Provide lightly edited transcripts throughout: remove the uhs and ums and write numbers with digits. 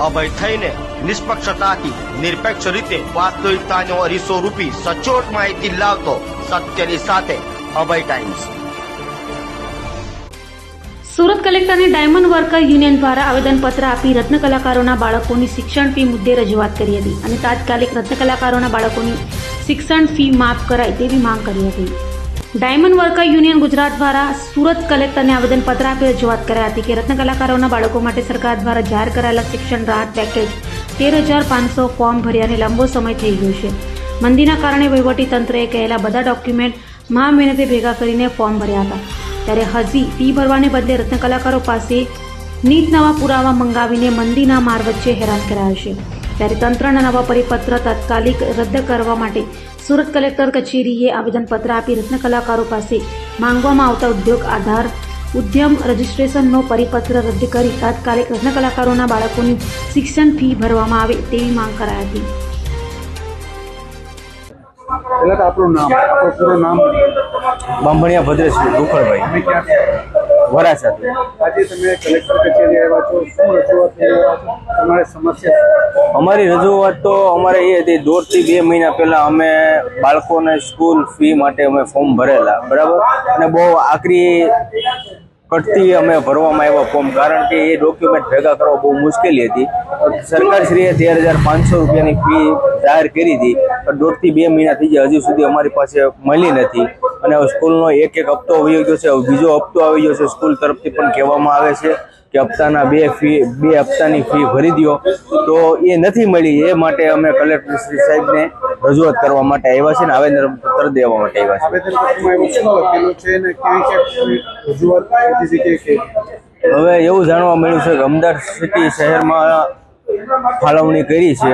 અભય થઈને નિષ્પક્ષતાથી નિરપેક્ષ રીતે વાસ્તવિકતાનો અરીસો રૂપી સચોટ માહિતી લાવતો સત્યની સાથે અભય ટાઈમ્સ। સુરત કલેક્ટરને ડાયમંડ વર્કર યુનિયન દ્વારા આવેદનપત્ર આપી રત્ન કલાકારોના બાળકોની શિક્ષણ ફી મુદ્દે રજૂઆત કરી હતી અને તાત્કાલિક રત્ન કલાકારોના બાળકોની શિક્ષણ ફી માફ કરાય તેવી માંગ કરી હતી। ડાયમંડ વર્કર યુનિયન ગુજરાત દ્વારા સુરત કલેક્ટરને આવેદનપત્ર આપી રજૂઆત કરાઈ હતી કે રત્ન કલાકારોના બાળકો માટે સરકાર દ્વારા જાહેર કરાયેલા શિક્ષણ રાહત પેકેજ 13,500 ફોર્મ ભર્યાને લાંબો સમય થઈ ગયો છે। મંદીના કારણે વહીવટી તંત્રએ કહેલા બધા ડોક્યુમેન્ટ મહા મહેનતે ભેગા કરીને ફોર્મ ભર્યા હતા, ત્યારે હજી ફી ભરવાને બદલે રત્ન કલાકારો પાસે નીત નવા પુરાવા મંગાવીને મંદીના માર વચ્ચે હેરાન કરાયા છે। ત્યારે તંત્રના નવા પરિપત્ર તાત્કાલિક રદ કરવા માટે સુરત કલેક્ટર કચેરીએ આવેદનપત્ર આપી રત્ન કલાકારો પાસે માંગવામાં આવતા ઉદ્યોગ આધાર ઉદ્યમ રજિસ્ટ્રેશનનો પરિપત્ર રદ કરી તાત્કાલિક રત્ન કલાકારોના બાળકોની શિક્ષણ ફી ભરવામાં આવે તેવી માંગ કરાઈ હતી। બાંભણિયા ભદ્રેશભાઈ રૂખડભાઈ વરાછાથી। આજે તમે કલેક્ટર કચેરી આવ્યા છો, શું રજૂઆત થઈ રહ્યા છો? તમારી સમસ્યા? અમારી રજૂઆત તો અમારે એ હતી, 1.5 થી 2 મહિના પહેલા અમે બાળકોને સ્કૂલ ફી માટે અમે ફોર્મ ભરેલા, બરાબર, અને બહુ આકરી કટથી અમે ભરવામાં આવ્યા ફોર્મ, કારણ કે એ ડોક્યુમેન્ટ ભેગા કરવા બહુ મુશ્કેલી હતી। સરકારશ્રીએ 13,500 રૂપિયાની ફી જાહેર કરી હતી, પણ 1.5 થી 2 મહિના થઈ ગયા, હજુ સુધી અમારી પાસે મળી નથી। અને સ્કૂલનો એક હપ્તો આવી ગયો છે, બીજો હપ્તો આવી ગયો છે। સ્કૂલ તરફથી પણ કહેવામાં આવે છે કે હપ્તાના બે હપ્તાની ફી ભરી દો, તો એ નથી મળી। એ માટે અમે કલેક્ટર શ્રી સાહેબને રજૂઆત કરવા માટે આવ્યા છે ને આવેદનપત્ર દેવા માટે આવ્યા છે। હવે એવું જાણવા મળ્યું છે કે અમદાવાદ સિટી શહેરમાં ફાળવણી કરી છે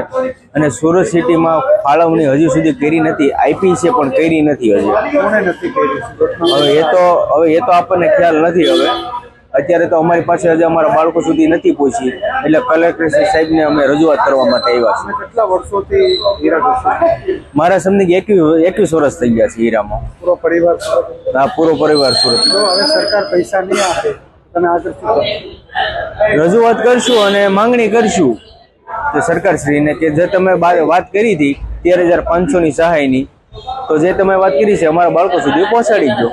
અને સુરત સિટીમાં ફાળવણી હજુ સુધી કરી નથી, આપી છે પણ કરી નથી હજી। હવે એ તો આપણને ખ્યાલ નથી। હવે અત્યારે તો અમારી પાસે હજી અમારા બાળકો સુધી નથી પહોંચી, એટલે કલેક્ટર સાહેબને અમે રજૂઆત કરવા માટે આવ્યા છીએ। કેટલા વર્ષોથી હીરા ઘસી? મારા સમજી 21 વર્ષ થઈ ગયા છે હીરામાં। પૂરો પરિવાર? હા, પૂરો પરિવાર સુરત। તો હવે સરકાર પૈસા નહીં આપે, તમે આગળ શું કરો? રજૂઆત કરશું અને માંગણી કરશું તો સરકારશ્રીને કે જે તમે વાત કરી હતી 13,500ની સહાયની, તો જે તમે વાત કરી છે અમારા બાળકો સુધી પહોંચાડી દો।